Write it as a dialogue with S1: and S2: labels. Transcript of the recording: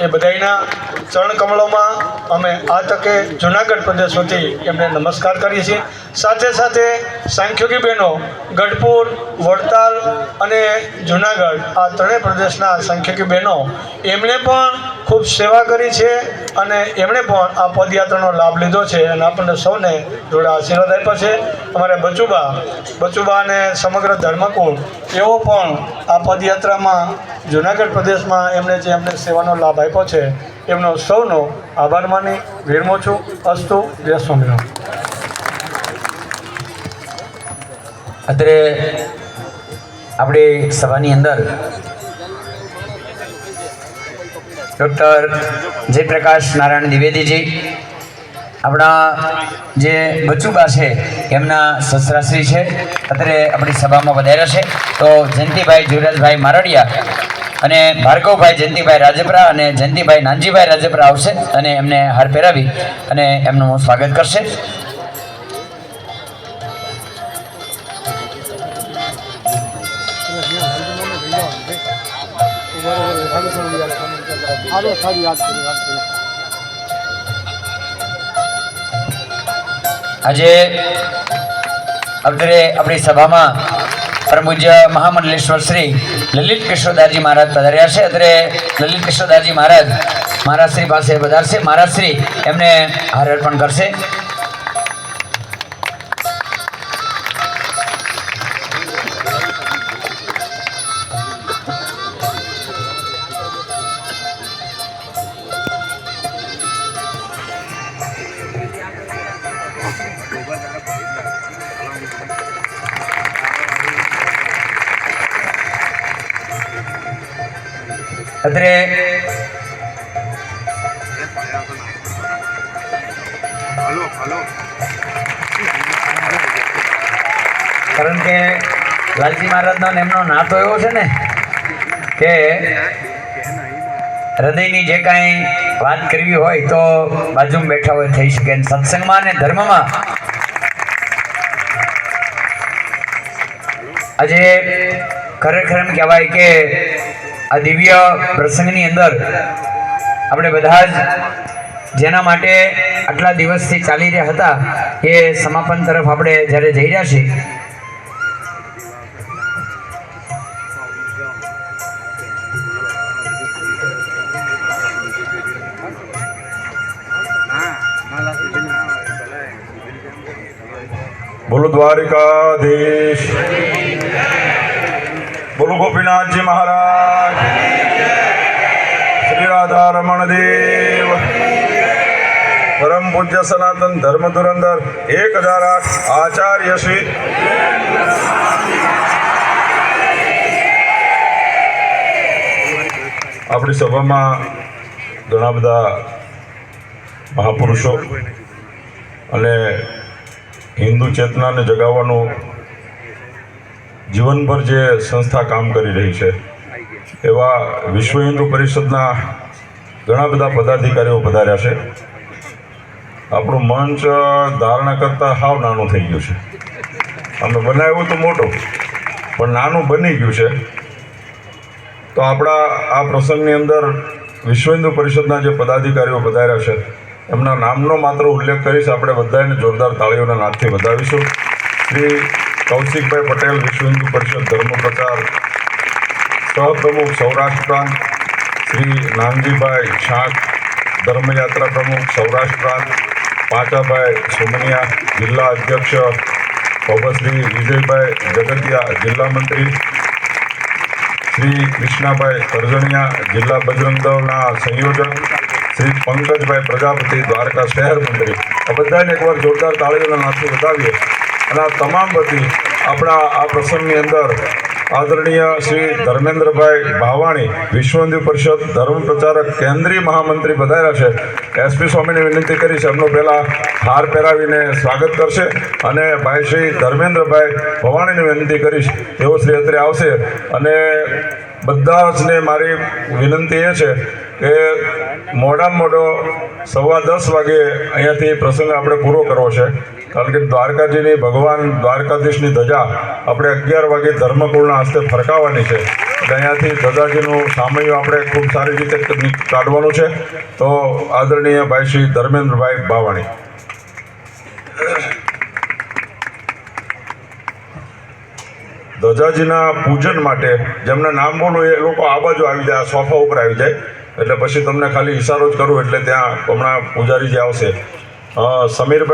S1: એ બધાના ચરણ કમળોમાં અમે આ તકે જૂનાગઢ પ્રદેશોથી એમને નમસ્કાર કરીએ છીએ। સાથે સાથે સાંખ્યોગી બહેનો ગઢપુર, વડતાલ અને જૂનાગઢ આ ત્રણેય પ્રદેશના સાંખ્યોગી બહેનો એમણે પણ ખૂબ સેવા કરી છે અને એમણે પણ આ પદયાત્રાનો લાભ લીધો છે અને આપણને સૌને જોડે આશીર્વાદ આપ્યા છે। અમારે બચુબા અને સમગ્ર ધર્મકુળ એવો પણ આ પદયાત્રામાં જૂનાગઢ પ્રદેશમાં એમને સેવાનો લાભ આપ્યો છે એમનો સૌનો આભાર માની વિરમું છું। અસ્તુ, જય સ્વામિનારાયણ।
S2: અત્રે આપણી સભાની અંદર ડૉક્ટર જયપ્રકાશ નારાયણ દ્વિવેદીજી આપણા જે બચુબા છે એમના સસરાશ્રી છે અત્રે આપણી સભામાં વધાર્યા છે। તો જયંતિભાઈ જીવરાજભાઈ મારડિયા અને ભાર્ગવભાઈ જયંતિભાઈ રાજપરા અને જયંતિભાઈ નાનજીભાઈ રાજપરા આવશે અને એમને હાર પહેરાવી અને એમનું સ્વાગત કરશે। આજે અત્યારે આપણી સભામાં પરમ પૂજ્ય મહામંડલેશ્વર શ્રી લલિત કૃષ્ણદાસજી મહારાજ પધાર્યા છે। અત્યારે લલિત કૃષ્ણદાસજી મહારાજ મહારાજશ્રી પાસે પધારશે। મહારાજશ્રી એમને હાર અર્પણ કરશે। અત્રે કારણ કે લાલજી મહારાજનો એમનો નાતો એવો છે ને કે હૃદયની જે કાંઈ વાત કરવી હોય તો બાજુમાં બેઠા હોય થઈ શકે। સત્સંગમાં અને ધર્મમાં આજે ખરેખર એમ કહેવાય કે આ દિવ્ય પ્રસંગની અંદર આપણે બધા જ જેના માટે આટલા દિવસથી ચાલી રહ્યા હતા એ સમાપન તરફ આપણે જ્યારે જઈ રહ્યા છીએ
S3: बोलो द्वारिकाधीश, बोलो गोपीनाथ जी महाराज, श्री राधा रमण देव, परम पूज्य सनातन धर्म धुरंधर 1008 आचार्य श्री अपनी सभा में घणा बधा महापुरुषों અને हिंदू चेतना ने जगाववानुं जीवनभर जे संस्था काम करी रही है एवा विश्व हिंदू परिषदना घणा बधा पदाधिकारीओ पधार्या छे। आपणुं मंच धारणा करता हाव नानुं थई गयुं छे। अमे बनाव्युं तो मोटुं पण नानुं बनी गयुं छे। तो आपणा आ प्रसंगनी अंदर विश्व हिंदू परिषदना जे पदाधिकारीओ पधार्या छे एमना नामनो मात्र उल्लेख करीश। आपणे बधाने जोरदार ताळीओना नादथी વધાવીશું। श्री कौशिकभाई पटेल, विश्व हिंदू परिषद धर्म प्रचार सहप्रमुख सौराष्ट्र प्रांत, श्री नानजीभाई छाक, धर्मयात्रा प्रमुख सौराष्ट्र प्रांत, पाचाभाई सोमनिया जिला अध्यक्ष, श्री विजयभाई जगतिया जिला मंत्री, श्री कृष्णाभाई करजणिया जिला बजरंग दळना संयोजक, श्री पंकजभाई प्रजापति द्वारका शहर मंत्री। आ बधाने एक बार जोरदार ताळीओना नादथी વધાવીએ। અને આ તમામ વતી આપણા આ પ્રસંગની અંદર आदरणीय श्री धर्मेंद्र भाई भावाणी, विश्व हिंदू परिषद धर्म प्रचारक केंद्रीय महामंत्री पधार्या छे। एसपी स्वामी ने विनंती करी एमनो पहला हार पहेरावीने स्वागत करशे અને भाई श्री धर्मेंद्र भाई भवाणी ने विनंती करीश एवो श्री अत्रे आवशे। અને बधाजने मारी विनंती ए छे के मोड़ा मोड़ो 10:15 वागे अहींयाथी प्रसंग आपणे पूरो करवो छे, कारण के द्वारकाजीनी भगवान द्वारकाधीशनी धजा આપણે 11 वागे धर्मकुळना हस्ते फरकावવાની છે। એટલે અહીંયાથી ધજાજીનું સામૈયું આપણે ખૂબ સારી રીતે કાઢવાનું છે. તો આદરણીય ભાઈ શ્રી ધર્મેન્દ્રભાઈ બાવાણી. ધજાજીના પૂજન માટે જેમના નામ બોલો એ લોકો આ બાજુ આવી જાય, સોફા ઉપર આવી જાય, એટલે પછી તમને ખાલી ઇશારો જ કરું એટલે ત્યાં હમણાં પૂજારી જે આવશે. સમીરભાઈ